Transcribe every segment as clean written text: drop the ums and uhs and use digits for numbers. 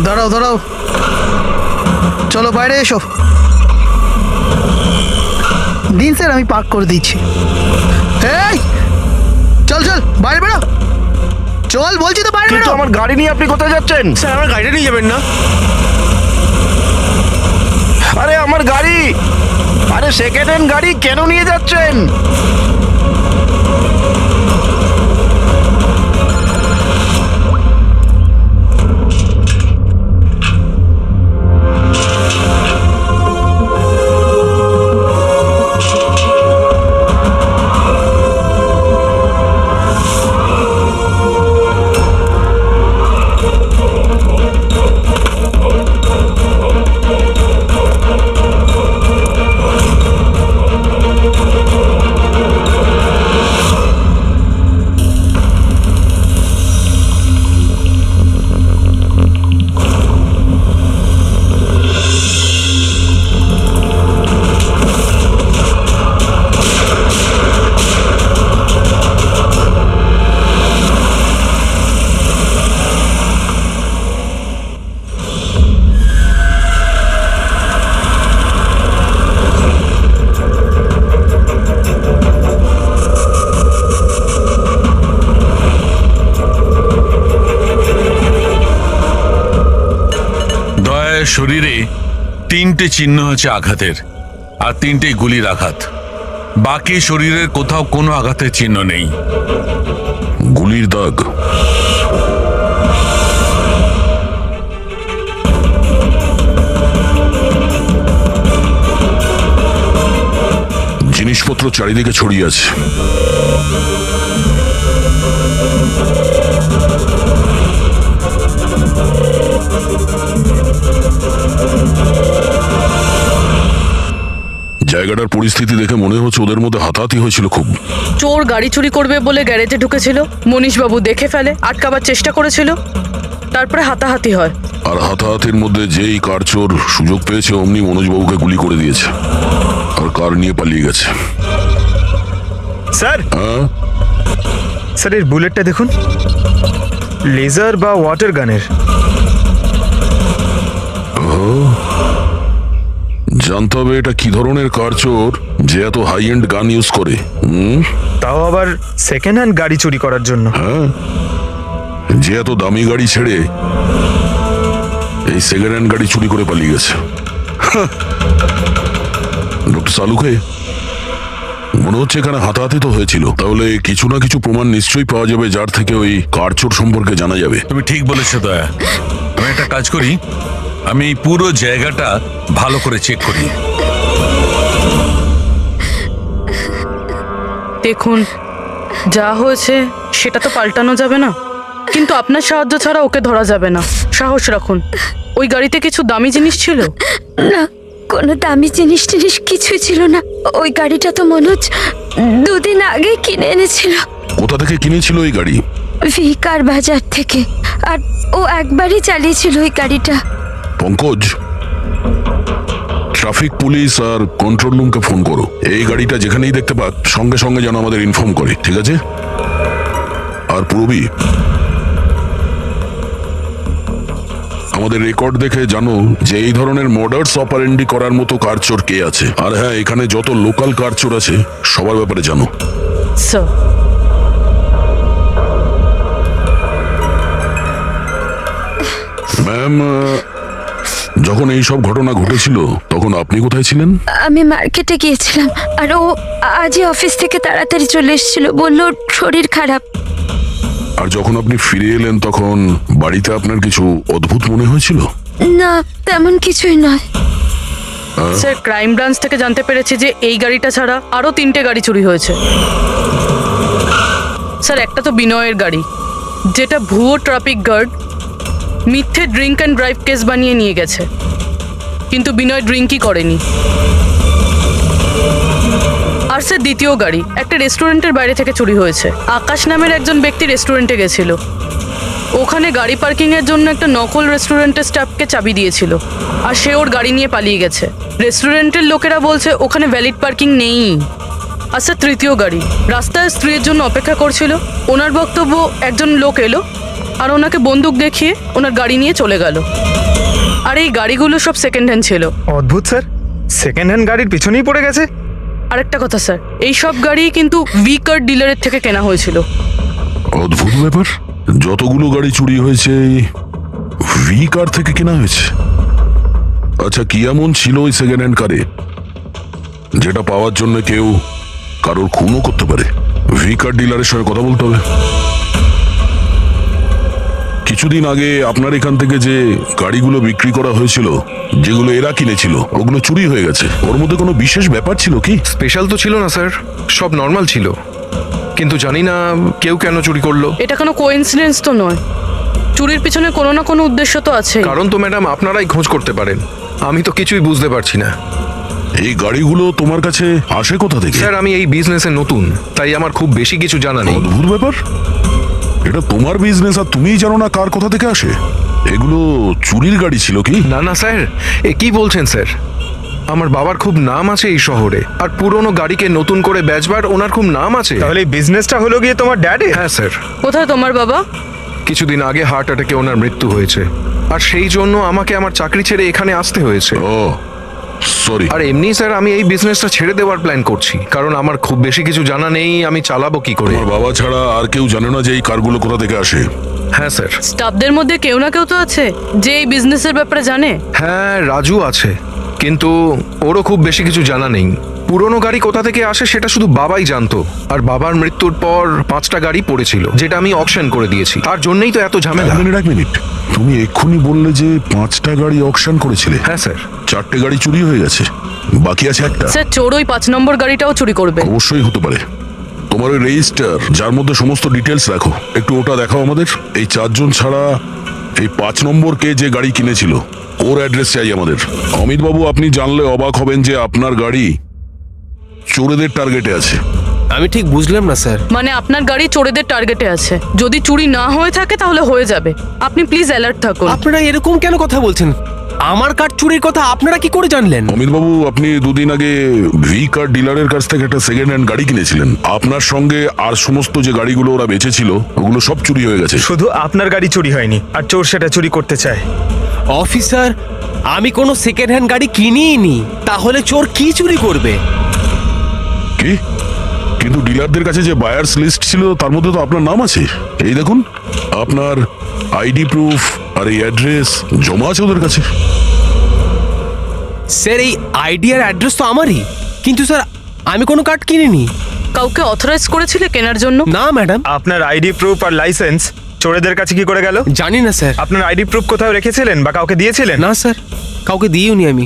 দাঁড়াও দাঁড়াও, চলো বাইরে এসো। দিন স্যার, আমি পার্ক করে দিচ্ছি। এই চল চল, বাইরে বেরো, চল বলছি তো, বাইরে কিন্তু বেরো। আমার গাড়ি নিয়ে আপনি কোথায় যাচ্ছেন? স্যার আমার গাড়িটা নিয়ে যাবেন না? আরে আমার গাড়ি, আরে সেকেন্ড হ্যান্ড গাড়ি কেন নিয়ে যাচ্ছেন? শরীরে 3টে চিহ্ন হচ্ছে আঘাতের, আর 3টেই গুলির আঘাত। বাকি শরীরের কোথাও কোনো আঘাতের চিহ্ন নেই। গুলির দাগ? জিনিসপত্র চারিদিকে ছড়িয়ে আছে। জায়গাটার পরিস্থিতি দেখে মনে হচ্ছে ওদের মধ্যে হাতাহাতি হয়েছিল খুব। চোর গাড়ি চুরি করবে বলে গ্যারেজে ঢুকেছিল, মনীশবাবু দেখে ফেলে, আটকাবার চেষ্টা করেছিল, তারপরে হাতাহাতি হয়। আর হাতাহাতির মধ্যে যেই কার চোর সুযোগ পেয়েছে অমনি মনোজবাবুকে গুলি করে দিয়েছে আর কার নিয়ে পালিয়ে গেছে। স্যার, হ্যাঁ স্যার এর বুলেটটা দেখুন, লেজার বা ওয়াটার গানের। জানতে হবে এটা কি ধরনের কার চোর যে এত হাই এন্ড গান ইউজ করে। তাও আবার সেকেন্ড হ্যান্ড গাড়ি চুরি করার জন্য। হ্যাঁ, যে এত দামি গাড়ি ছেড়ে এই সেকেন্ড হ্যান্ড গাড়ি চুরি করে পালিয়ে গেছে। ডক্টর সালুকে, মনে হচ্ছে এখানে হাতাহাতি তো হয়েছিল, তাহলে কিছু না কিছু প্রমাণ নিশ্চয়ই পাওয়া যাবে যার থেকে ওই কার চোর সম্পর্কে জানা যাবে। তুমি ঠিক বলেছো দয়া। আমি একটা কাজ করি, আমি এই পুরো জায়গাটা ভালো করে চেক করি। দেখুন, যা হয়েছে সেটা তো পাল্টানো যাবে না, কিন্তু আপনার সাহায্য ছাড়া ওকে ধরা যাবে না। সাহস রাখুন। ওই গাড়িতে কিছু দামি জিনিস ছিল? না, কোনো দামি জিনিস টিনিস কিছুই ছিল না। ওই গাড়িটা তো মনোজ 2 দিন আগে কিনে এনেছিল। কোথা থেকে কিনেছিল এই গাড়ি? ভিকার বাজার থেকে। আর ও একবারই চালিয়েছিল ওই গাড়িটা। পঙ্কজ, ট্রাফিক পুলিশ আর কন্ট্রোল রুমকে ফোন করো। এই গাড়িটা যেখানেই দেখতে পাক সঙ্গে সঙ্গে যেন আমাদের ইনফর্ম করে, ঠিক আছে? আর পূরবী, আমাদের রেকর্ড দেখে জানো যে এই ধরনের মর্ডার্স অপারেন্ডি করার মতো কারচোর কে আছে। আর হ্যাঁ, এখানে যত লোকাল কারচোর আছে সবার ব্যাপারে জানো। স্যার, ম্যাম, যখন এই সব ঘটনা ঘটেছিল তখন আপনি কোথায় ছিলেন? আমি মার্কেটে গিয়েছিলাম, আর ও আজই অফিস থেকে তাড়াতাড়ি চলে এসেছিল, বলল ওর শরীর খারাপ। আর যখন আপনি ফিরে এলেন তখন বাড়িতে আপনার কিছু অদ্ভুত মনে হয়েছিল? না, তেমন কিছুই নয়। স্যার, ক্রাইম ব্রাঞ্চ থেকে জানতে পেরেছি যে এই গাড়িটা ছাড়া আরও 3টে গাড়ি চুরি হয়েছে। স্যার, একটা তো বিনয়ের গাড়ি, যেটা ভুয়ো ট্রাফিক গার্ড মিথ্যে ড্রিঙ্ক অ্যান্ড ড্রাইভ কেস বানিয়ে নিয়ে গেছে, কিন্তু বিনয় ড্রিঙ্কই করেনি। আর স্যার, দ্বিতীয় গাড়ি একটা রেস্টুরেন্টের বাইরে থেকে চুরি হয়েছে। আকাশ নামের একজন ব্যক্তি রেস্টুরেন্টে গেছিল, ওখানে গাড়ি পার্কিংয়ের জন্য একটা নকল রেস্টুরেন্টের স্টাফকে চাবি দিয়েছিল, আর সে ওর গাড়ি নিয়ে পালিয়ে গেছে। রেস্টুরেন্টের লোকেরা বলছে ওখানে ভ্যালিড পার্কিং নেই। আর স্যার, তৃতীয় গাড়ি রাস্তায় স্ত্রীর জন্য অপেক্ষা করছিল, ওনার বক্তব্য একজন লোক এলো আর ওনাকে বন্দুক দেখিয়ে ওনার গাড়ি নিয়ে চলে গেল। আর এই গাড়িগুলো সব সেকেন্ড হ্যান্ড ছিল। অদ্ভুত স্যার, সেকেন্ড হ্যান্ড গাড়ির পিছনেই পড়ে গেছে। আরেকটা কথা স্যার, এই সব গাড়ি কিন্তু ভি কার ডিলারের থেকে কেনা হয়েছিল। অদ্ভুত ব্যাপার, যতগুলো গাড়ি চুরি হয়েছে ভি কার থেকে কেনা হয়েছে। আচ্ছা, কি এমন ছিল ওই সেকেন্ড হ্যান্ড কারে যেটা পাওয়ার জন্য কেউ কারোর খুনও করতে পারে? ভি কার ডিলারের সঙ্গে কথা বলতে হবে। কিছুদিন আগে আপনার এখান থেকে যে গাড়িগুলো বিক্রি করা হয়েছিল, যেগুলো এরা কিনেছিল, ওগুলো চুরি হয়ে গেছে। ওর মধ্যে কোনো বিশেষ ব্যাপার ছিল কি? স্পেশাল তো ছিল না স্যার, সব নর্মাল ছিল, কিন্তু জানি না কেউ কেন চুরি করলো। এটা কোনো কোইন্সিডেন্স তো নয়, চুরির পিছনে কোনো না কোনো উদ্দেশ্য তো আছে। কারণ তো ম্যাডাম আপনারাই খোঁজ করতে পারেন, আমি তো কিছুই বুঝতে পারছি না। এই গাড়িগুলো তোমার কাছে আসে কোথা থেকে? স্যার আমি এই বিজনেসে নতুন, তাই আমার খুব বেশি কিছু জানা নেই। অদ্ভুত ব্যাপার, এটা তোমার বিজনেস আর তুমিই জানো না কার কোথা থেকে আসে? এগুলো চুরির গাড়ি ছিল কি? না না স্যার, এ কি বলছেন স্যার? আমার বাবার খুব নাম আছে এই শহরে, আর পুরনো গাড়িকে নতুন করে বেচবার ওনার খুব নাম আছে। তাহলে এই বিজনেসটা হলো গিয়ে তোমার ড্যাডি? হ্যাঁ স্যার, কোথায় তোমার বাবা? কিছুদিন আগে হার্ট অ্যাটাকে ওনার মৃত্যু হয়েছে, আর সেই জন্য আমাকে আমার চাকরি ছেড়ে এখানে আসতে হয়েছে। ও সরি। আর এমনি স্যার আমি এই বিজনেসটা ছেড়ে দেওয়ার প্ল্যান করছি, কারণ আমার খুব বেশি কিছু জানা নেই, আমি চালাবো কি করে। তোমার বাবা ছাড়া আর কেউ জানে না যে এই কারগুলো কোথা থেকে আসে? হ্যাঁ স্যার। স্টাফদের মধ্যে কেউ না কেউ তো আছে যে এই বিজনেসের ব্যাপারে জানে। হ্যাঁ রাজু আছে, কিন্তু ওরও খুব বেশি কিছু জানা নেই। পুরনো গাড়ি কোথা থেকে আসে সেটা শুধু বাবাই জানতো, আর বাবার মৃত্যুর পর 5টা গাড়ি পড়েছিল, যেটা আমি অকশন করে দিয়েছি। তার জন্যই তো এত ঝামেলা। এক মিনিট, তুমি এক্ষুনি বললে যে 5টা গাড়ি অকশন করেছিলে। হ্যাঁ স্যার। 4টে গাড়ি চুরি হয়ে গেছে, বাকি আছে একটা। স্যার চোর ওই 5 নম্বর গাড়িটাও চুরি করবে। অবশ্যই হতে পারে। তোমার ওই রেজিস্টার যার মধ্যে সমস্ত ডিটেলস রাখো, একটু ওটা দেখাও আমাদের। এই 4 জন ছাড়া এই 5 নম্বর কে যে গাড়ি কিনেছিল ওর অ্যাড্রেস চাই আমাদের। অমিত বাবু, আপনি জানলে অবাক হবেন যে আপনার গাড়ি চোরেদের টার্গেটে আছে। আমি ঠিক বুঝলাম না স্যার। মানে আপনার গাড়ি চোরেদের টার্গেটে আছে, যদি চুরি না হয়ে থাকে তাহলে হয়ে যাবে। আপনি প্লিজ অ্যালার্ট থাকুন। আপনারা এরকম কেন কথা বলছেন? আমার কার চুরির কথা আপনারা কি করে জানলেন? অমিত বাবু, আপনি দুদিন আগে ভি কার ডিলারের কাছ থেকে একটা সেকেন্ড হ্যান্ড গাড়ি কিনেছিলেন। আপনার সঙ্গে আর সমস্ত যে গাড়িগুলো ওরা বেচেছিল ওগুলো সব চুরি হয়ে গেছে। শুধু আপনার গাড়ি চুরি হয়নি, আর চোর সেটা চুরি করতে চায়। অফিসার, আমি কোনো সেকেন্ড হ্যান্ড গাড়ি কিনিই নি, তাহলে চোর কি চুরি করবে? কি? কিন্তু ডিলারদের কাছে যে বায়ার্স লিস্ট ছিল তার মধ্যে তো আপনার নাম আছে। এই দেখুন, আপনার আইডি প্রুফ আর এই অ্যাড্রেস জমা আছে ওদের কাছে। স্যার এই আইডি আর অ্যাড্রেস তো আমারই, কিন্তু স্যার আমি কোনো কার্ড কিনিনি। কাউকে অথরাইজ করেছিলে কেনার জন্য? না ম্যাডাম। আপনার আইডি প্রুফ আর লাইসেন্স চোরেদের কাছে কি করে গেল? জানি না স্যার। আপনার আইডি প্রুফ কোথাও রেখেছিলেন বা কাউকে দিয়েছিলেন? না স্যার, কাউকে দিইওনি আমি।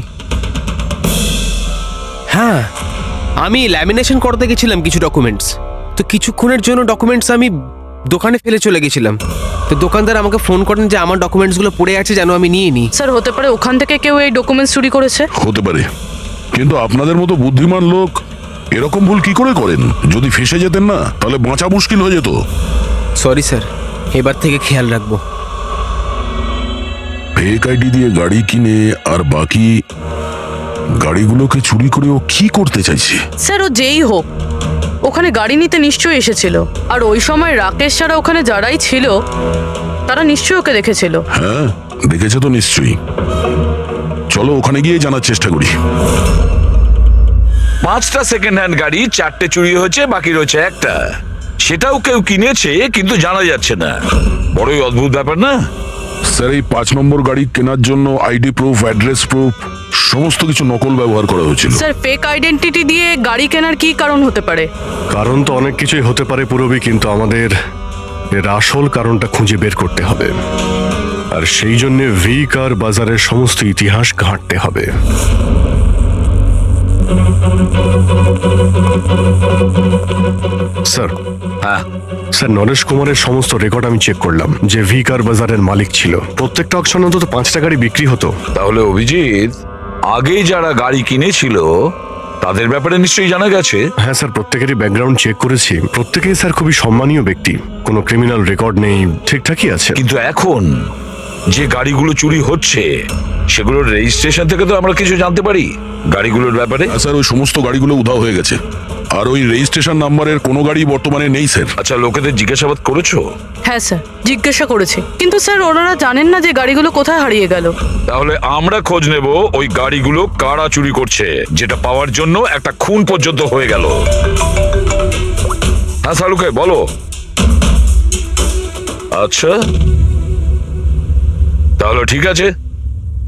হ্যাঁ, আমি ল্যামিনেশন করতে গেছিলাম কিছু ডকুমেন্টস, তো কিছুক্ষণের জন্য ডকুমেন্টস আমি দোকানে ফেলে চলে গেছিলাম। তো দোকানদার আমাকে ফোন করেন যে আমার ডকুমেন্টসগুলো পড়ে আছে, যেন আমি নিয়ে নিই। স্যার হতে পারে ওখান থেকে কেউ এই ডকুমেন্টস চুরি করেছে। হতে পারে, কিন্তু আপনাদের মতো বুদ্ধিমান লোক এরকম ভুল কি করে করেন? যদি ফেঁসে যেতেন না তাহলে বাঁচা মুশকিল হয়ে যেত। সরি স্যার, এবার থেকে খেয়াল রাখবো। ফেক আইডি দিয়ে গাড়ি কিনে আর বাকি গাড়িগুলোকে চুরি করে ও কি করতে চাইছে? স্যার ও যেই হোক, ওখানে গাড়ি নিতে নিশ্চয়ই এসেছিল, আর ওই সময় রাকেশ ছাড়া ওখানে যারাই ছিল তারা নিশ্চয়ই ওকে দেখেছিল। হ্যাঁ, দেখেছে তো নিশ্চয়ই। চলো ওখানে গিয়ে জানার চেষ্টা করি। 5টা সেকেন্ড হ্যান্ড গাড়ি, 4টে চুরি হয়েছে, বাকি রয়েছে একটা। সেটাও কেউ কিনেছে কিন্তু জানা যাচ্ছে না। বড়ই অদ্ভুত ব্যাপার না? স্যার, এই 5 নম্বর গাড়ি কেনার জন্য আইডি প্রুফ, অ্যাড্রেস প্রুফ সমস্ত কিছু নকল ব্যবহার করা হয়েছিল। স্যার ফেক আইডেন্টিটি দিয়ে গাড়ি কেনার কি কারণ হতে পারে? কারণ তো অনেক কিছুই হতে পারে পুরবি, কিন্তু আমাদের এর আসল কারণটা খুঁজে বের করতে হবে, আর সেই জন্য ভি কার বাজারের সমস্ত ইতিহাস ঘাঁটতে হবে। স্যার, হ্যাঁ, স্যার নরেশ কুমারের সমস্ত রেকর্ড আমি চেক করলাম, যে ভি কার বাজারের মালিক ছিল। প্রত্যেকটা অকশনে অন্তত 5টা গাড়ি বিক্রি হতো। তাহলে অভিজিৎ, আগে যারা গাড়ি কিনেছিল তাদের ব্যাপারে নিশ্চয়ই জানা গেছে। হ্যাঁ স্যার, প্রত্যেকেরই ব্যাকগ্রাউন্ড চেক করেছি। প্রত্যেকেই স্যার খুবই সম্মানীয় ব্যক্তি, কোনো ক্রিমিনাল রেকর্ড নেই, ঠিকঠাকই আছে। কিন্তু এখন যে গাড়িগুলো চুরি হচ্ছে সেগুলোর রেজিস্ট্রেশন থেকে তো আমরা কিছু জানতে পারি গাড়িগুলোর ব্যাপারে। হ্যাঁ স্যার, ওই সমস্ত গাড়িগুলো উধাও হয়ে গেছে, আর ওই রেজিস্ট্রেশন নাম্বারের কোনো গাড়ি বর্তমানে নেই স্যার। আচ্ছা, লোকেদের জিজ্ঞাসাবাদ করেছো? হ্যাঁ স্যার, জিজ্ঞাসা করেছি, কিন্তু স্যার ওনারা জানেন না যে গাড়িগুলো কোথায় হারিয়ে গেল। তাহলে আমরা খোঁজ নেব ওই গাড়িগুলো কারা চুরি করছে, যেটা পাওয়ার জন্য একটা খুন পর্যন্ত হয়ে গেল। হ্যাঁ সালুকে বলো। আচ্ছা তাহলে ঠিক আছে,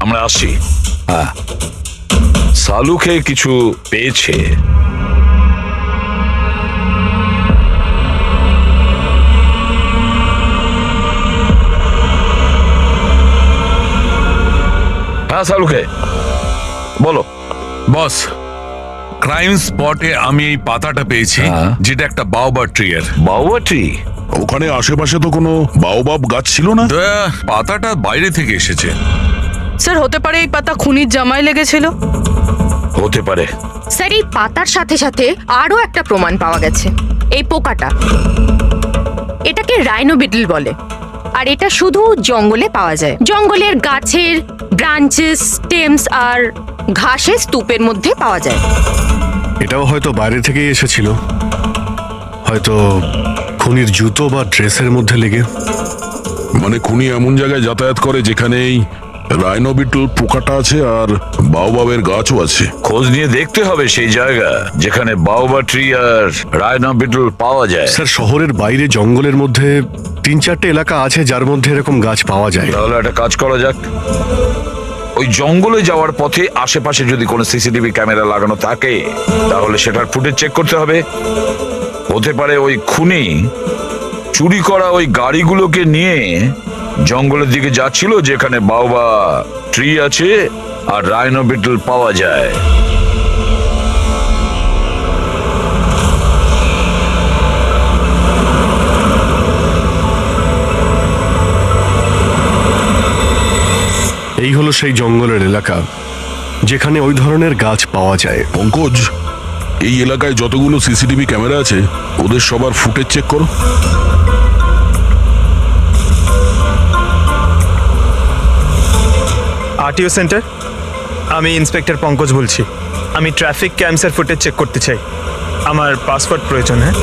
আমরা আসছি। হ্যাঁ, সালুকে কিছু পেয়েছে। হ্যাঁ সালুকে বলো। বস, ক্রাইম স্পটে আমি এই পাতাটা পেয়েছি, হ্যাঁ। যেটা একটা বাওবার ট্রি এর। বাউয়া ট্রি? ওখানে আশেপাশে তো কোনো বাওবাব গাছ ছিল না। পাতাটা বাইরে থেকে এসেছে। স্যার হতে পারে এই পাতা খুনির জামায় লেগেছিল। হতে পারে। স্যার এই পাতার সাথে সাথে আরো একটা প্রমাণ পাওয়া গেছে, এই পোকাটা। এটাকে রাইনো বিটল বলে, আর এটা শুধু জঙ্গলে পাওয়া যায়। জঙ্গলের গাছের ব্রাঞ্চেস, স্টেমস আর ঘাসের স্তূপের মধ্যে পাওয়া যায়। এটাও হয়তো বাইরে থেকেই এসেছিল, হয়তো খুনির জুতো বা ড্রেসের মধ্যে লেগে। মানে খুনি এমন জায়গায় যাতায়াত করে যেখানেই রাইনোবিটল পোকাটা আছে আর বাওবাবের গাছও আছে। খোঁজ নিয়ে দেখতে হবে সেই জায়গা যেখানে বাউবা ট্রি আর রাইনো বিটল পাওয়া যায়। স্যার শহরের বাইরে জঙ্গলের মধ্যে 3-4টে এলাকা আছে যার মধ্যে এরকম গাছ পাওয়া যায়। তাহলে একটা কাজ করা যাক, ওই জঙ্গলে যাওয়ার পথে আশেপাশে যদি কোনো সিসিটিভি ক্যামেরা লাগানো থাকে তাহলে সেটার ফুটেজ চেক করতে হবে। হতে পারে ওই খুনি চুরি করা ওই গাড়িগুলোকে নিয়ে জঙ্গলের দিকে যাচ্ছিল যেখানে বাউবা ট্রি আছে আর রাইনো বিটল পাওয়া যায়। এই হলো সেই জঙ্গলের এলাকা যেখানে ওই ধরনের গাছ পাওয়া যায়। পঙ্কজ, এই এলাকায় যতগুলো সিসিটিভি ক্যামেরা আছে ওদের সবার ফুটেজ চেক করো। আরটিও সেন্টার, আমি ইন্সপেক্টর পঙ্কজ বলছি। আমি ট্রাফিক ক্যামসের ফুটেজ চেক করতে চাই। আমার পাসপোর্ট প্রয়োজন। হ্যাঁ,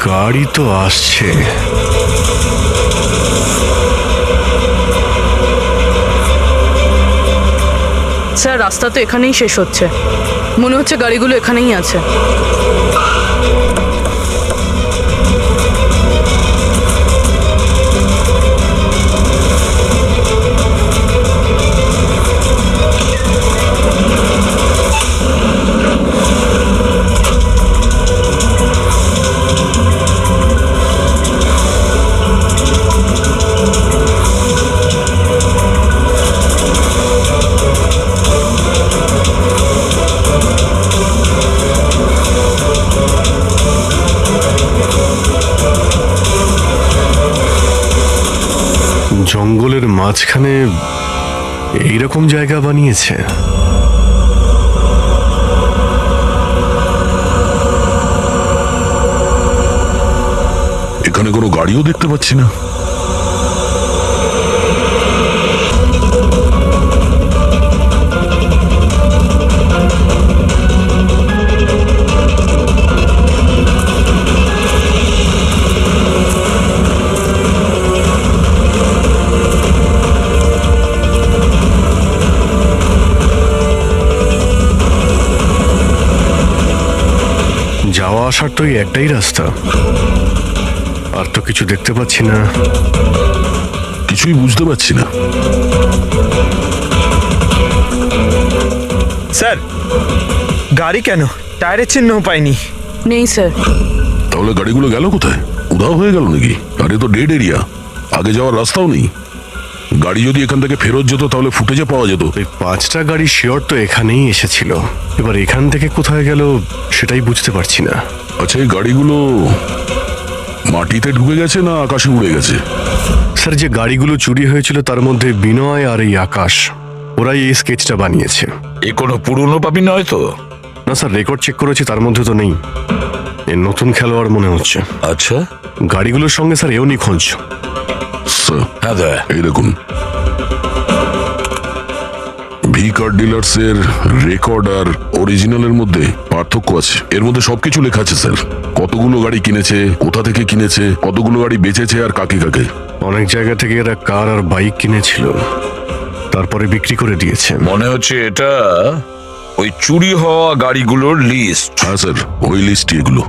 গাড়ি তো আসছে। স্যার রাস্তা তো এখানেই শেষ হচ্ছে, মনে হচ্ছে গাড়িগুলো এখানেই আছে। জঙ্গলের মাঝখানে এইরকম জায়গা বানিয়েছে। এখানে কোনো গাড়িও দেখতে পাচ্ছি না। যাওয়া আসার তো এই একটাই রাস্তা, আর তো কিছু দেখতে পাচ্ছি না। কিছুই বুঝতে পারছি না। স্যার গাড়ি কেন? টায়ারের চিহ্ন পাইনি। নেই স্যার। তাহলে গাড়িগুলো গেল কোথায়? উধাও হয়ে গেল নাকি? আরে তো ডেড এরিয়া, আগে যাওয়ার রাস্তাও নেই। গাড়ি যদি এখান থেকে ফেরত যেত তাহলে ফুটেজে পাওয়া যেত। এই 5টা গাড়ি শিওর তো এখানেই এসেছিল, এবার এখান থেকে কোথায় গেল সেটাই বুঝতে পারছি না। আচ্ছা, এই গাড়িগুলো মাটিতে ঢুকে গেছে না আকাশে উড়ে গেছে? স্যার, যে গাড়িগুলো চুরি হয়েছিল তার মধ্যে বিনয় আর এই আকাশ, ওরাই এই স্কেচটা বানিয়েছে। এ কোনো পুরনো পাবি নয় তো? না স্যার, রেকর্ড চেক করেছি, তার মধ্যে তো নেই। এর নতুন খেলোয়াড় মনে হচ্ছে। আচ্ছা, গাড়িগুলোর সঙ্গে স্যার এও নিখোঁজ। স্যার, হ্যাঁ দয়া। এই দেখুন, ভি কার ডিলার্স এর রেকর্ড আর অরিজিনালের মধ্যে পার্থক্য আছে। এর মধ্যে সবকিছু লেখা আছে স্যার, কতগুলো গাড়ি কিনেছে, কোথা থেকে কিনেছে, কতগুলো গাড়ি বেচেছে আর কাকে কাকে। অনেক জায়গা থেকে এরা কার আর বাইক কিনেছিল, তারপরে বিক্রি করে দিয়েছে। মনে হচ্ছে এটা ওই চুরি হওয়া গাড়িগুলোর লিস্ট। হ্যাঁ স্যার, ওই লিস্টই এগুলো।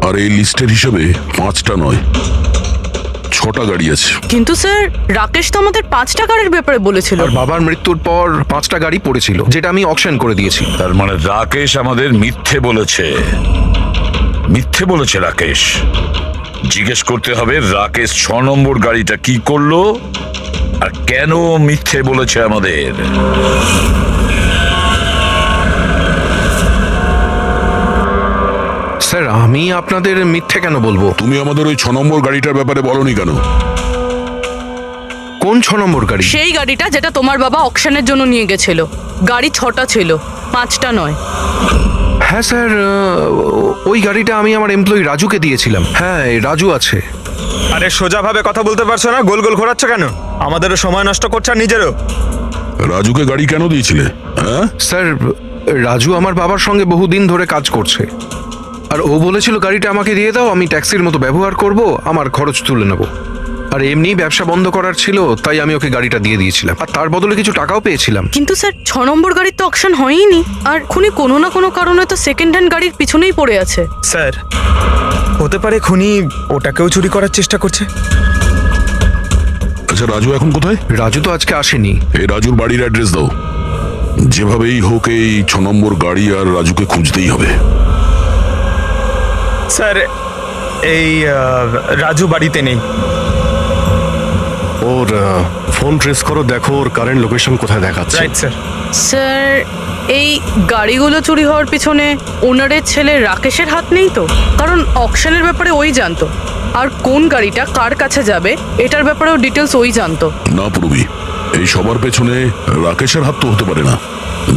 আর এই লিস্টের হিসেবে 5টা নয়, 6টা গাড়ি আছে। কিন্তু স্যার, রাকেশ তো আমাদের 5টা গাড়ির ব্যাপারে বলেছিল। আর বাবার মৃত্যুর পর 5টা গাড়ি পড়েছিল, যেটা আমি অকশন করে দিয়েছি। তার মানে রাকেশ আমাদের মিথ্যে বলেছে। মিথ্যে বলেছে রাকেশ। জিজ্ঞেস করতে হবে রাকেশ 6 নম্বর গাড়িটা কি করলো আর কেন মিথ্যে বলেছে আমাদের। স্যার, আমি আপনাদের মিথ্যে কেন বলবো? তুমি আমাদের ওই 6 নম্বর গাড়িটার ব্যাপারে বলনি কেন? কোন 6 নম্বর গাড়ি? সেই গাড়িটা যেটা তোমার বাবা অকশনের জন্য নিয়ে গেছিল। গাড়ি 6টা ছিল, 5টা নয়। হ্যাঁ স্যার, ওই গাড়িটা আমি আমার এমপ্লয়ি রাজুকে দিয়েছিলাম। হ্যাঁ, রাজু আছে। আরে সোজাভাবে কথা বলতে পারছো না, গোল গোল ঘোরাচ্ছ কেন? আমাদেরও সময় নষ্ট করছো আর নিজেরও। রাজুকে গাড়ি কেন দিয়েছিলে? হ্যাঁ স্যার, রাজু আমার বাবার সঙ্গে বহুদিন ধরে কাজ করছে, আর ও বলেছিল গাড়িটা আমাকে দিয়ে দাও, আমি ট্যাক্সির মতো ব্যবহার করব, আমার খরচ তুলে নেব। আর এমনি ব্যবসা বন্ধ করার ছিল, তাই আমি ওকে গাড়িটা দিয়ে দিয়েছিলাম, আর তার বদলে কিছু টাকাও পেয়েছিলাম। কিন্তু স্যার, 6 নম্বর গাড়ির তো অকশন হয়নি। আর খুনি কোনো না কোনো কারণে তো সেকেন্ড হ্যান্ড গাড়ির পিছনেই পড়ে আছে। স্যার, হতে পারে খুনি ওটাকেও চুরি করার চেষ্টা করছে। আচ্ছা, রাজু এখন কোথায়? রাজু তো আজকে আসেনি। এই রাজুর বাড়ির অ্যাড্রেস দাও। যেভাবেই হোক এই 6 নম্বর গাড়ি আর রাজুকে খুঁজতেই হবে। স্যার, এই রাজু বাড়িতে নেই। ওর ফোন ট্রেস করো, দেখো ওর কারেন্ট লোকেশন কোথায় দেখাচ্ছে। Right sir. স্যার, এই গাড়িগুলো চুরি হওয়ার পিছনে ওনারের ছেলে রাকেশের হাত নেই তো? কারণ অকশনের ব্যাপারে ওই জানতো, আর কোন গাড়িটা কার কাছে যাবে এটার ব্যাপারেও ডিটেলস ওই জানতো। না পূর্বী, এই সবার পেছনে রাকেশের হাত তো হতে পারে না।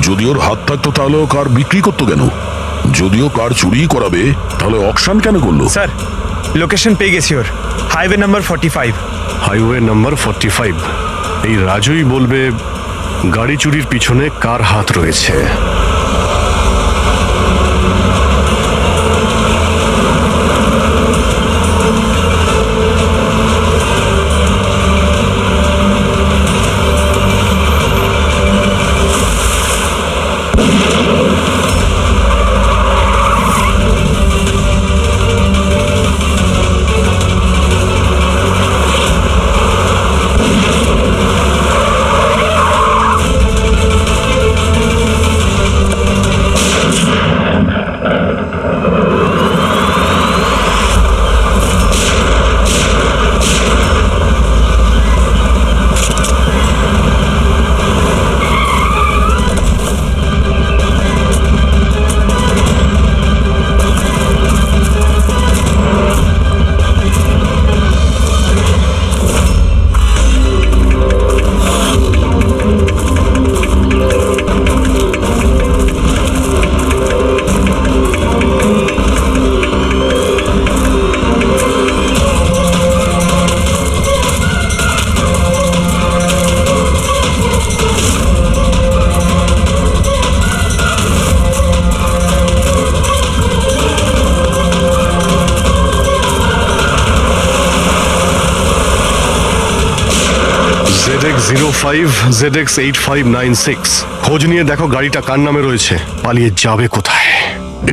যদি ওর হাত থাকতো তাহলে ও কার বিক্রি করতো কেন? যদিও কার চুরি করাবে তাহলে অকশন কেন করলো? স্যার, লোকেশন পেয়ে গেছি ওর। Highway number 45। Highway number 45। এই রাজুই বলবে গাড়ি চুরির পিছনে কার হাত রয়েছে। ZX05 ZX8596। খোঁজ নিয়ে দেখো গাড়িটা কার নামে রয়েছে, পালিয়ে যাবে কোথায়।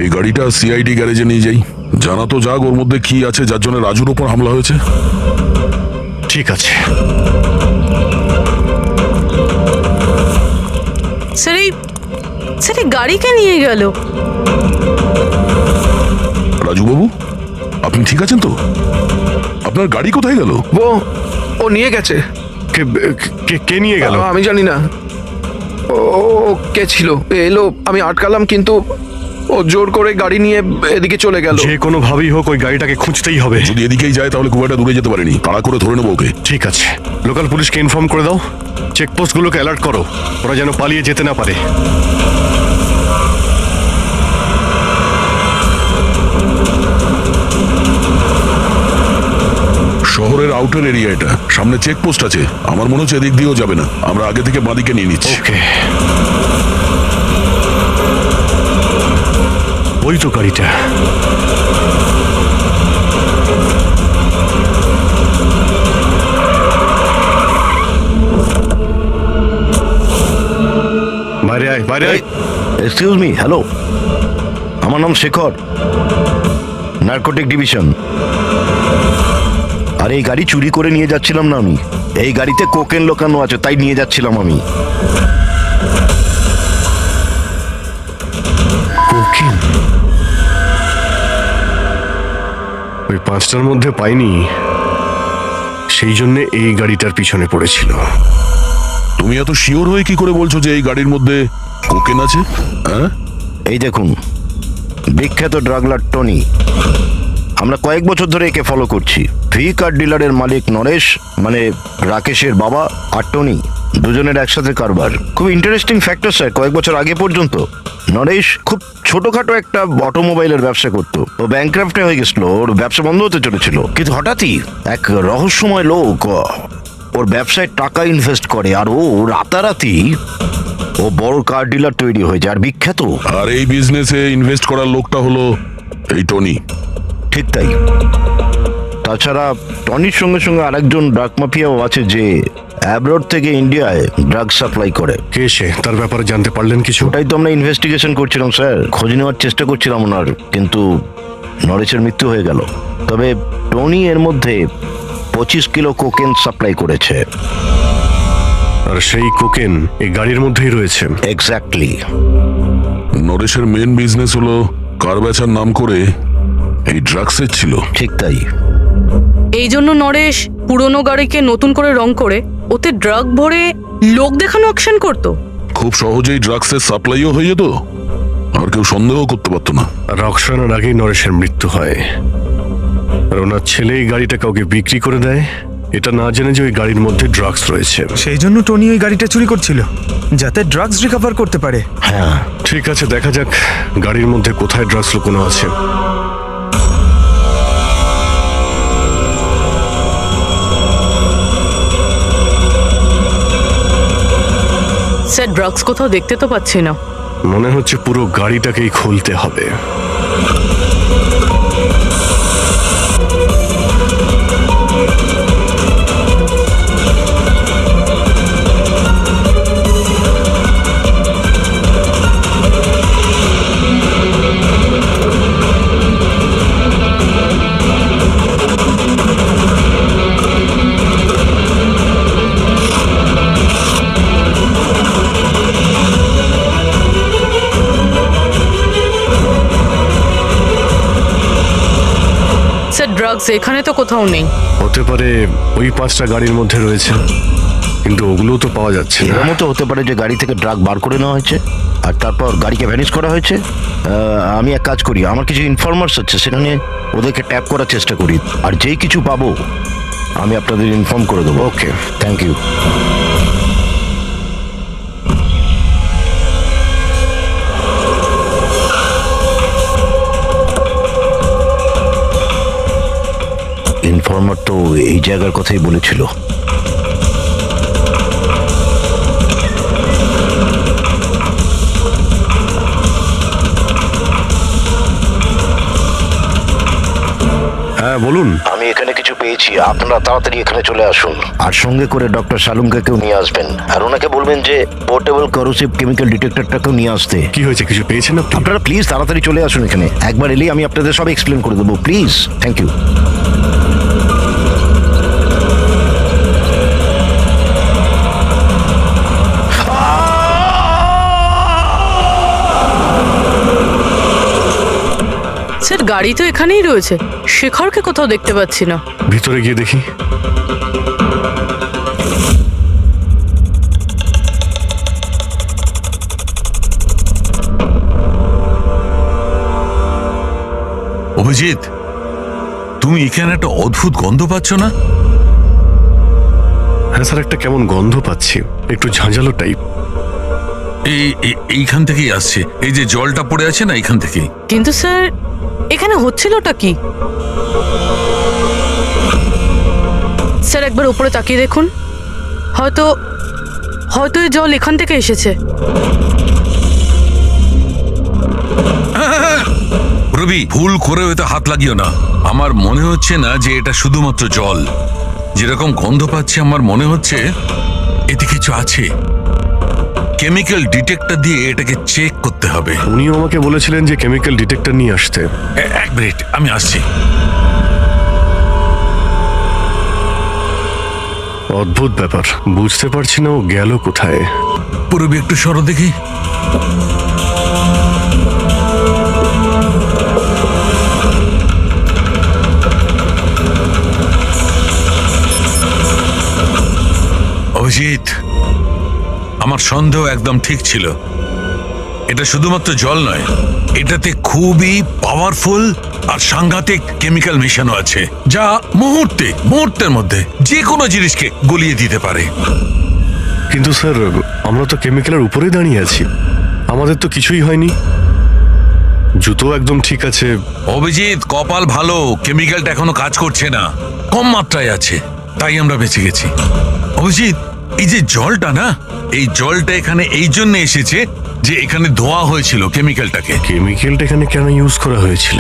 এই গাড়িটা সিআইডি গ্যারেজে নিয়ে যাই, জানা তো যাক ওর মধ্যে কি আছে যার জন্য রাজুর উপর হামলা হয়েছে। ঠিক আছে। স্যার, এই গাড়িকে নিয়ে গেল। রাজু বাবু, আপনি ঠিক আছেন তো? আপনার গাড়ি কোথায় গেল? ও নিয়ে গেছে। কে নিয়ে গেল? আমি জানি না। ও কে ছিল, এলো, আমি আটকালাম, কিন্তু ও ও জোর করে গাড়ি নিয়ে এদিকে চলে গেল। যে কোনো ভাবেই হোক ওই গাড়িটাকে খুঁজতেই হবে। যদি এদিকেই যায় তাহলে খুব একটা দূরে যেতে পারেনি, তাড়া করে ধরে নেবো ওকে। ঠিক আছে, লোকাল পুলিশকে ইনফর্ম করে দাও, চেকপোস্টগুলোকে অ্যালার্ট করো, ওরা যেন পালিয়ে যেতে না পারে। শহরের আউটার এরিয়া এটা, সামনে চেকপোস্ট আছে। আমার মনে হচ্ছে এদিক দিয়েও যাবে না, আমরা আগে থেকে বাঁদিকে নিয়ে নিচ্ছি। ওকে, ওই তো গাড়িটা। বাইরে আয়, বাইরে আয়। এক্সকিউজ মি, হ্যালো, আমার নাম শেখর, নার্কোটিক ডিভিশন। আর এই গাড়ি চুরি করে নিয়ে যাচ্ছিলাম না আমি, এই গাড়িতে কোকেন লোকানো আছে, তাই নিয়ে যাচ্ছিলাম আমি। কোকেন? ওই 5টার মধ্যে পাইনি, সেই জন্য এই গাড়িটার পিছনে পড়েছিল। তুমি এত শিওর হয়ে কি করে বলছো যে এই গাড়ির মধ্যে কোকেন আছে? হ্যাঁ, এই দেখুন, বিখ্যাত ড্রাগলার টনি, আমরা কয়েক বছর ধরে একে ফলো করছি। ভি কার ডিলারের মালিক নরেশ, মানে রাকেশের বাবা, আর টনি, দুজনের একসাথে কারবার। খুব ইন্টারেস্টিং ফ্যাক্টর স্যার, কয়েক বছর আগে পর্যন্ত নরেশ খুব ছোটখাটো একটা অটোমোবাইলের ব্যবসা করতো। ও ব্যাংক্রাফ্টে হয়ে গেছিল, ওর ব্যবসা বন্ধ হতে চলেছিল, কিন্তু হঠাৎই এক রহস্যময় লোক ওর ব্যবসায় টাকা ইনভেস্ট করে, আর ও রাতারাতি ও বড় কার ডিলার তৈরি হয়ে যায়, আর বিখ্যাত। আর এই বিজনেসে ইনভেস্ট করার লোকটা হলো এই টনি। ঠিক তাই। তাছাড়া টনির সঙ্গে সঙ্গে আরেকজন ড্রাগ মাফিয়াও আছে যে অ্যাব্রড থেকে ইন্ডিয়ায় ড্রাগ সাপ্লাই করে। কে সে? তার ব্যাপারে জানতে পারলেন কিছু? ওটাই তো আমরা ইনভেস্টিগেশন করছিলাম স্যার, খোঁজ নেওয়ার চেষ্টা করছিলাম ওনার, কিন্তু নরেশের মৃত্যু হয়ে গেল। তবে টনি এর মধ্যে 25 কিলো কোকেন সাপ্লাই করেছে। আর সেই কোকেন এই গাড়ির মধ্যেই রয়েছে। এক্স্যাক্টলি। নরেশের মেন বিজনেস হলো কার বেচার নাম করে এই ড্রাগসের ছিল। ঠিক তাই। এই জন্য নরেশ পুরনো গাড়িকে নতুন করে রং করে ওতে ড্রাগ ভরে লোক দেখানো অ্যাকশন করতো। খুব সহজেই ড্রাগসের সাপ্লাইও হয়ে যেত, আর কেউ সন্দেহ করতে পারতো না। রক্সানার আগেই নরেশের মৃত্যু হয়, আর ওনার ছেলে এই গাড়িটা কাউকে বিক্রি করে দেয়, এটা না জেনে যে ওই গাড়ির মধ্যে ড্রাগস রয়েছে। সেই জন্য টনি ওই গাড়িটা চুরি করছিল, যাতে ড্রাগস রিকভার করতে পারে। হ্যাঁ, ঠিক আছে, দেখা যাক গাড়ির মধ্যে কোথায় ড্রাগস লুকোনো আছে। স্যার, ড্রাগস কোথাও দেখতে তো পাচ্ছি না। মনে হচ্ছে পুরো গাড়িটাকেই খুলতে হবে। স্যার, ড্রাগস এখানে তো কোথাও নেই। হতে পারে ওই 5টা গাড়ির মধ্যে রয়েছে, কিন্তু ওগুলো তো পাওয়া যাচ্ছে না। এরকমও তো হতে পারে যে গাড়ি থেকে ড্রাগ বার করে নেওয়া হয়েছে আর তারপর গাড়িকে ভ্যানিশ করা হয়েছে। আমি এক কাজ করি, আমার কিছু ইনফরমার্স আছে, সেখানে ওদেরকে ট্যাপ করার চেষ্টা করি, আর যেই কিছু পাবো আমি আপনাদের ইনফর্ম করে দেবো। ওকে, থ্যাংক ইউ। ইনফর্মার তো এই জায়গার কথাই বলেছিল। হ্যাঁ বলুন। আমি এখানে কিছু পেয়েছি, আপনারা তাড়াতাড়ি এখানে চলে আসুন, আর সঙ্গে করে ডক্টর শালুমকে কেউ নিয়ে আসবেন, আর ওনাকে বলবেন যে পোর্টেবল করোসিভ কেমিক্যাল ডিটেক্টরটাকেও নিয়ে আসতে। কি হয়েছে, কিছু পেয়েছেন আপনি? আপনারা প্লিজ তাড়াতাড়ি চলে আসুন এখানে, একবার এলেই আমি আপনাদের সব এক্সপ্লেন করে দেবো, প্লিজ। Thank you. স্যার, গাড়ি তো এখানেই রয়েছে, শেখরকে কোথাও দেখতে পাচ্ছি না। ভিতরে গিয়ে দেখি। অভিজিৎ, তুমি এখানে একটা অদ্ভুত গন্ধ পাচ্ছ না? হ্যাঁ স্যার, একটা কেমন গন্ধ পাচ্ছি, একটু ঝাঁঝালো টাইপ। এইখান থেকেই আসছে, এই যে জলটা পড়ে আছে না, এইখান থেকেই। কিন্তু স্যার এখানে হচ্ছিলটা কি? স্যার একবার উপরে তাকিয়ে দেখুন, হয়তো হয়তো এই জল এখান থেকে এসেছে। রবি, ভুল করে হয়তো হাত লাগিও না। আমার মনে হচ্ছে না যে এটা শুধুমাত্র জল। যেরকম গন্ধ পাচ্ছি আমার মনে হচ্ছে এতে কিছু আছে। কেমিক্যাল ডিটেক্টর দিয়ে এটাকে চেক করতে হবে। উনিও আমাকে বলেছিলেন যে কেমিক্যাল ডিটেক্টর নিয়ে আসতে। এক মিনিট, আমি আসছি। অদ্ভুত ব্যাপার, বুঝতে পারছি না ও গেল কোথায়। পুরবি একটু সরো দেখি। অভিজিৎ, আমার সন্দেহ একদম ঠিক ছিল। এটা শুধুমাত্র জল নয়, এটাতে খুবই পাওয়ারফুল আর সাংঘাতিক কেমিক্যাল মেশানো আছে, যা মুহূর্তের মধ্যে যে কোনো জিনিসকে গলিয়ে দিতে পারে। কিন্তু স্যার, আমরা তো কেমিক্যালের উপরেই দাঁড়িয়ে আছি, আমাদের তো কিছুই হয়নি, জুতো একদম ঠিক আছে। অভিজিৎ, কপাল ভালো, কেমিক্যালটা এখনো কাজ করছে না, কম মাত্রায় আছে, তাই আমরা বেঁচে গেছি। অভিজিৎ, এই যে জলটা না, এই জলটা এখানে এই জন্য এসেছে যে এখানে ধোয়া হয়েছিল কেমিক্যালটাকে। কেমিক্যালটা এখানে কেন ইউজ করা হয়েছিল?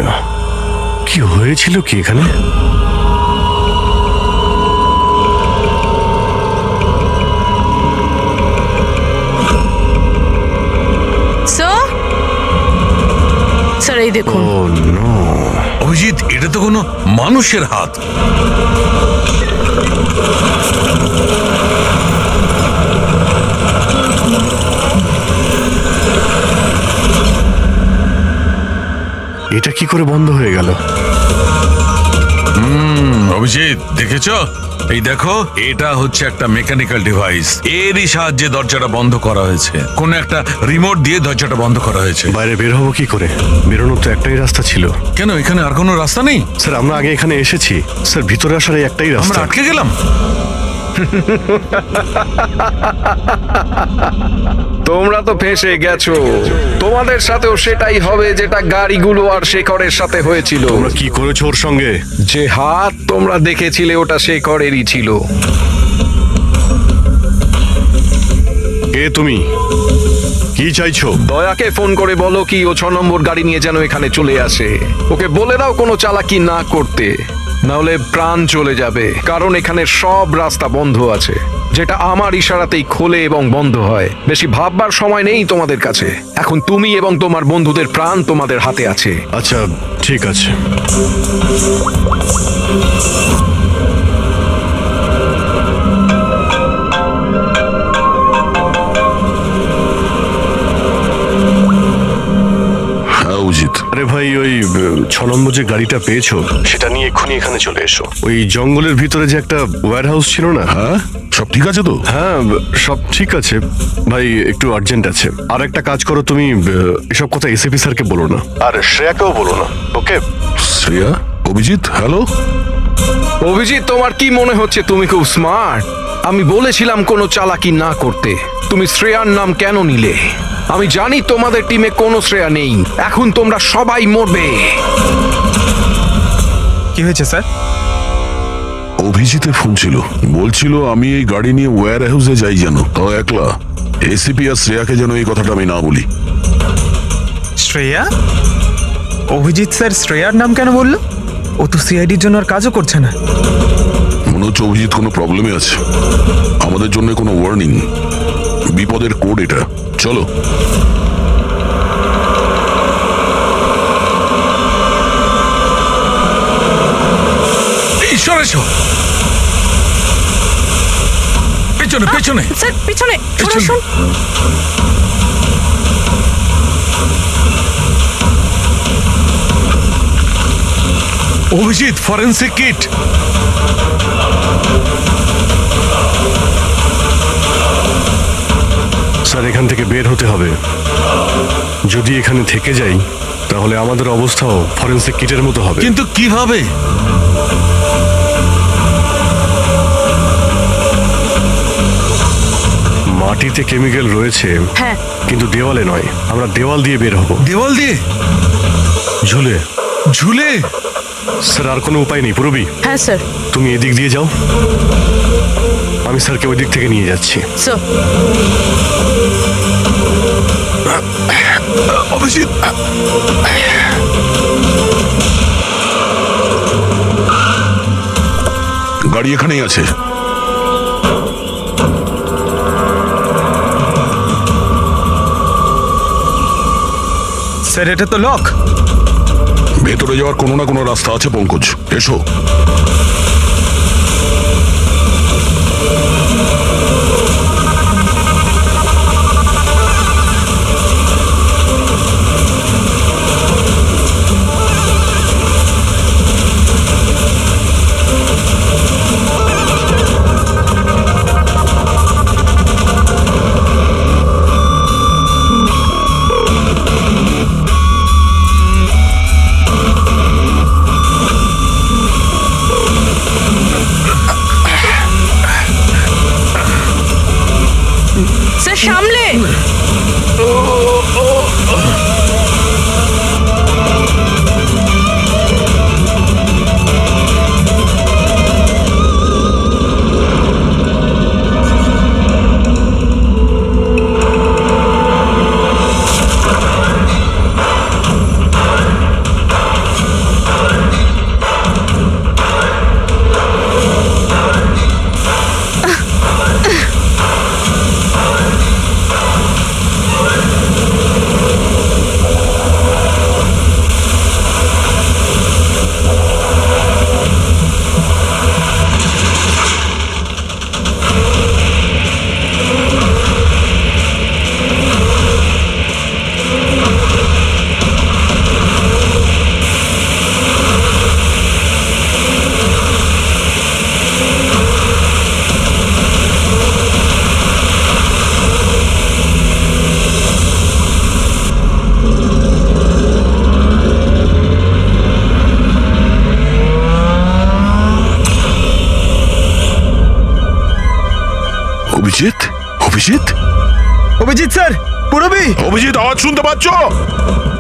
কি হয়েছিল কি এখানে? স্যার এই দেখুন। ও নো! অভিজিৎ, এটা তো কোনো মানুষের হাত। এটা কি করে বন্ধ হয়ে গেল? অভিজিৎ, দেখেছো? এই দেখো, এটা হচ্ছে একটা মেকানিক্যাল ডিভাইস, এরই সাহায্যে দরজাটা বন্ধ করা হয়েছে। কোন একটা রিমোট দিয়ে দরজাটা বন্ধ করা হয়েছে। বাইরে বের হবো কি করে? বেরোনোর তো একটাই রাস্তা ছিল। কেন, এখানে আর কোনো রাস্তা নেই? স্যার, আমরা আগে এখানে এসেছি স্যার, ভিতরে আসার এই একটাই আমরা রাস্তা। আটকে গেলাম। তোমরা তো ফেঁসে গেছো, তোমাদের সাথেও সেটাই হবে যেটা গাড়িগুলো আর শেখরের সাথে হয়েছিল। তোমরা কি করেছো ওর সঙ্গে? যে হাত তোমরা দেখেছিলে ওটা শেখরেরই ছিল। কে তুমি? কি চাইছো? দয়াকে ফোন করে বলো কি ও 6 নম্বর গাড়ি নিয়ে যেন এখানে চলে আসে। ওকে বলে দাও কোনো চালাকি না করতে, নাহলে প্রাণ চলে যাবে। কারণ এখানে সব রাস্তা বন্ধ আছে, যেটা আমার ইশারাতেই খোলে এবং বন্ধ হয়। বেশি ভাববার সময় নেই তোমাদের কাছে। এখন তুমি এবং তোমার বন্ধুদের প্রাণ তোমাদের হাতে আছে। আচ্ছা ঠিক আছে। আরে ভাই, ওই 6 নম্বর যে গাড়িটা পেয়েছো সেটা নিয়ে এক্ষুনি এখানে চলে এসো। ওই জঙ্গলের ভিতরে যে একটা ওয়্যার হাউস ছিল না? হ্যাঁ, সব ঠিক আছে তো? হ্যাঁ, সব ঠিক আছে ভাই, একটু আর্জেন্ট আছে। আর একটা কাজ করো, তুমি এসব কথা এসিপি স্যারকে বলো না, আর শ্রেয়াকেও বলো না, ওকে? শ্রেয়া? অভিজিৎ, হ্যালো। অভিজিৎ, তোমার কি মনে হচ্ছে তুমি খুব স্মার্ট? আমি বলেছিলাম কোনো চালাকি না করতে। তুমি শ্রেয়ার নাম কেন নিলে? আমি জানি তোমাদের টিমে কোনো শ্রেয়া নেই। এখন তোমরা সবাই মরবে। কি হয়েছে স্যার? অভিজিতের ফোন ছিল, বলছিল আমি এই গাড়ি নিয়ে ওয়্যার হাউসে যাই যেন, তো একলা। এসিপি আর শ্রেয়াকে যেন এই কথাটা আমি না বলি। শ্রেয়া? অভিজিৎ স্যার শ্রেয়ার নাম কেন বললো? ও তো সিআইডির জন্য আর কাজও করছে না। মনে হচ্ছে অভিজিৎ কোনো প্রবলেমে আছে। আমাদের জন্য কোনো ওয়ার্নিং, বিপদের কোড এটা। চলো। পেছনে পেছনে। স্যার পিছনে চলে আসুন। Abhijit, forensic kit. স্যার, এখান থেকে বের হতে হবে। যদি এখানে থেকে যাই তাহলে আমাদের অবস্থাও ফরেন্সিক কিটের মতো হবে। কিন্তু কিভাবে? মাটিতে কেমিক্যাল রয়েছে, হ্যাঁ। কিন্তু দেওয়ালে নয়। আমরা দেওয়াল দিয়ে বের হব। দেওয়াল দিয়ে? ঝুলে। ঝুলে? স্যার আর কোনো উপায় নেই পুরবী। হ্যাঁ স্যার। তুমি এদিক দিয়ে যাও, আমি স্যারকে ওই দিক থেকে নিয়ে যাচ্ছি। স্যার অভিজিৎ, গাড়ি এখানেই আছে। স্যার এটা তো লক। ভেতরে যাওয়ার কোনো না কোনো রাস্তা আছে পঙ্কজ, এসো। স্যার সামলে। অভিজিৎ, অভিজিৎ, অভিজিৎ স্যার, পুরবী। অভিজিৎ, আওয়াজ শুনতে পাচ্ছ?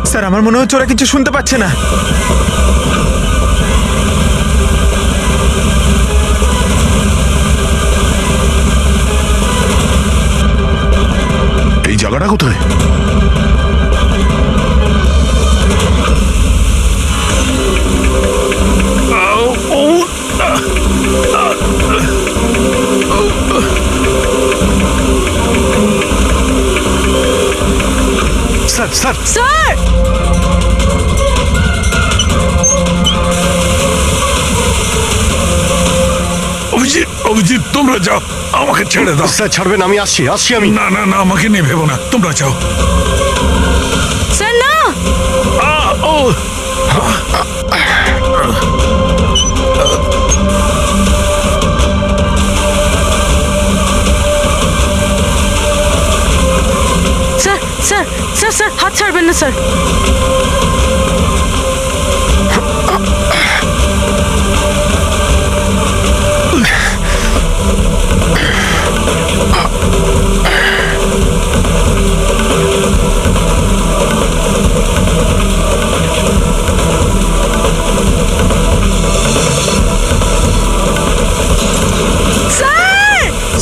স্যার আমার মনে হচ্ছে ওরা কিছু শুনতে পাচ্ছে না। এই জায়গাটা কোথায়? Sir sir sir Abhijit, Abhijit তোমরা যাও, আমাকে ছেড়ে দাও। স্যার ছাড়বেন, আমি আসছি আসছি আমি। না না না, আমাকে নিয়ে ভেবো না, তোমরা যাও। স্যার না। ও স্যার স্যার স্যার স্যার হাত ছাড়বেন না স্যার।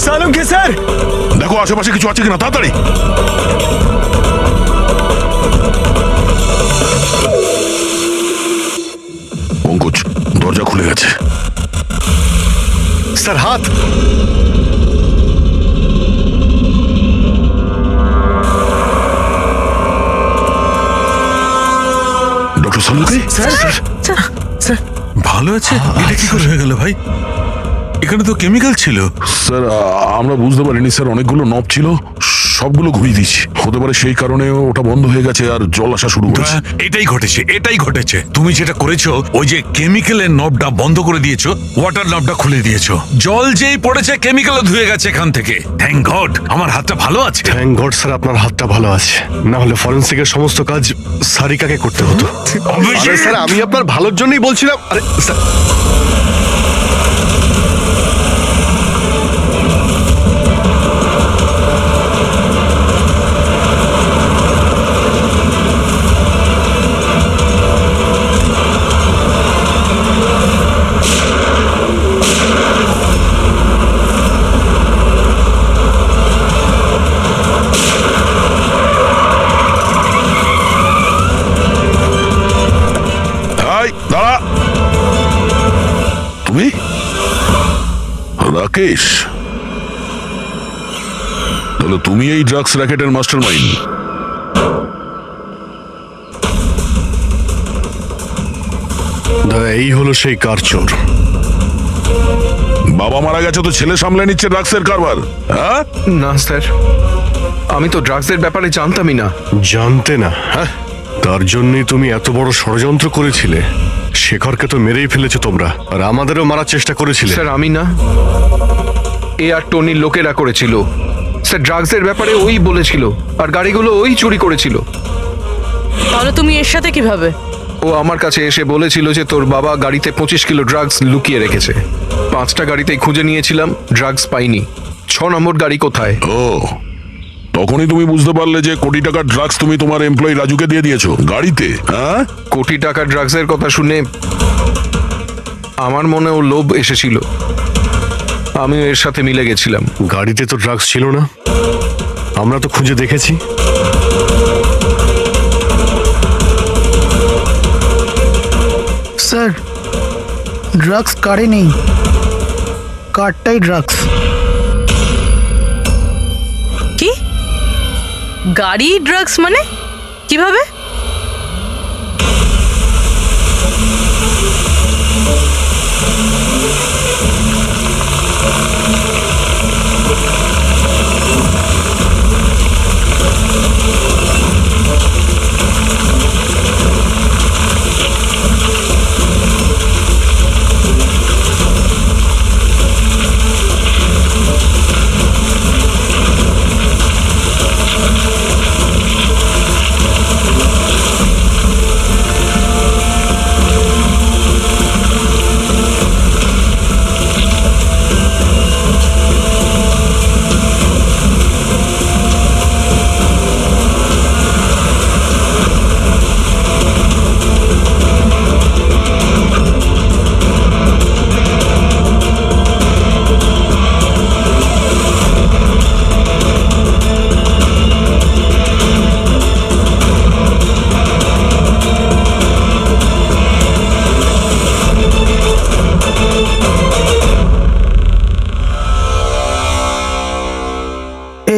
সালম কে স্যার? দেখো আশেপাশে কিছু আছে কিনা, তাড়াতাড়ি। পঙ্কজ, দরজা খুলে গেছে। স্যার হাত। ডক্টর সালুকে? স্যার স্যার স্যার ভালো আছে? এটা কি করে হয়ে গেল ভাই? এখানে তো কেমিক্যাল ছিল। স্যার আমরা বুঝতে পারিনি স্যার, অনেকগুলো নব ছিল, সবগুলো ঘুরিয়ে দিচ্ছি। হতে পারে সেই কারণে ওটা বন্ধ হয়ে গেছে আর জল আসা শুরু করেছে। এটাই ঘটেছে। তুমি যেটা করেছো, ওই যে কেমিক্যালের নবটা বন্ধ করে দিয়েছো, ওয়াটার নবটা খুলে দিয়েছো, জল যেই পড়েছে কেমিক্যালও ধুয়ে গেছে এখান থেকে। থ্যাংক গড আমার হাতটা ভালো আছে। থ্যাংক গড স্যার আপনার হাতটা ভালো আছে, না হলে ফরেন্সিকের সমস্ত কাজ সারিকাকে করতে হতো। আরে স্যার আমি আপনার ভালোর জন্যই বলছিলাম। আরে স্যার এই, দাঁড়া। তুমি রাকেশ, তাহলে তুমি এই ড্রাগস র্যাকেটের মাস্টার মাইন্ড। দাদা এই হলো সেই কার চোর। বাবা মারা গেছে তো ছেলে সামলে নিচ্ছে ড্রাগসের কারবার, হ্যাঁ? না স্যার, আমি তো ড্রাগসের ব্যাপারে জানতামই না। জানতে না? হ্যাঁ, তার জন্যই তুমি এত বড় ষড়যন্ত্র করেছিলে। শেখরকে তো মেরেই ফেলেছো তোমরা, আর আমাদেরও মারার চেষ্টা করেছিলে। স্যার আমি না, এ আর টনির লোকেরা করেছিল। স্যার ড্রাগসের ব্যাপারে ওই বলেছিল, আর গাড়িগুলো ওই চুরি করেছিল। তাহলে তুমি এর সাথে কিভাবে? ও আমার কাছে এসে বলেছিল যে তোর বাবা গাড়িতে 25 কিলো ড্রাগস লুকিয়ে রেখেছে। 5টা গাড়িতেই খুঁজে নিয়েছিলাম, ড্রাগস পাইনি। 6 নম্বর গাড়ি কোথায়? ও, তখনই তুমি বুঝতে পারলে যে কোটি টাকার ড্রাগস তুমি তোমার এমপ্লয়ি রাজুকে দিয়ে দিয়েছো গাড়িতে, হ্যাঁ? কোটি টাকার ড্রাগসের কথা শুনে আমার মনেও লোভ এসেছিল, আমিও এর সাথে মিলে গেছিলাম। গাড়িতে তো ড্রাগস ছিল না, আমরা তো খুঁজে দেখেছি। স্যার ড্রাগস কারে নেই, কারটাই ড্রাগস। কি গাড়ি ড্রাগস মানে কিভাবে?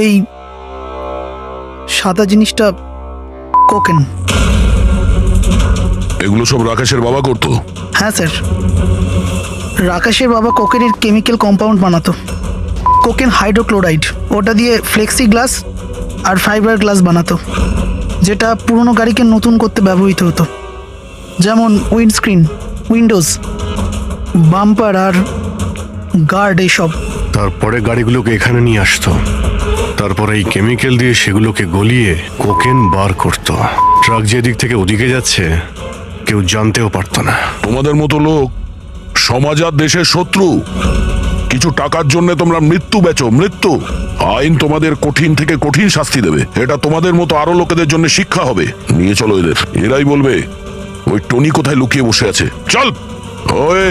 এই সাদা জিনিসটা কোকেন। এগুলো সব রাকেশের বাবা করতো? হ্যাঁ স্যার, রাকেশের বাবা কোকেনের কেমিক্যাল কম্পাউন্ড বানাতো। কোকেন হাইড্রোক্লোরাইড, ওটা দিয়ে ফ্লেক্সি গ্লাস আর ফাইবার গ্লাস বানাতো, যেটা পুরনো গাড়িকে নতুন করতে ব্যবহৃত হতো। যেমন উইন্ডস্ক্রিন, উইন্ডোজ, বাম্পার আর গার্ড এইসব। তারপরে গাড়িগুলোকে এখানে নিয়ে আসতো, তারপরে এই কেমিক্যাল দিয়ে সেগুলোকে গলিয়ে কোকেন বার করতো। ট্রাক যেদিক থেকে ওদিকে যাচ্ছে কেউ জানতেও পারতো না। তোমাদের মতো লোক সমাজ আর দেশের শত্রু। কিছু টাকার জন্য তোমরা মৃত্যু বেচো, মৃত্যু। আইন তোমাদের কঠিন থেকে কঠিন শাস্তি দেবে। এটা তোমাদের মতো আরো লোকেদের জন্য শিক্ষা হবে। নিয়ে চলো এদের, এরাই বলবে ওই টনি কোথায় লুকিয়ে বসে আছে। চল ওই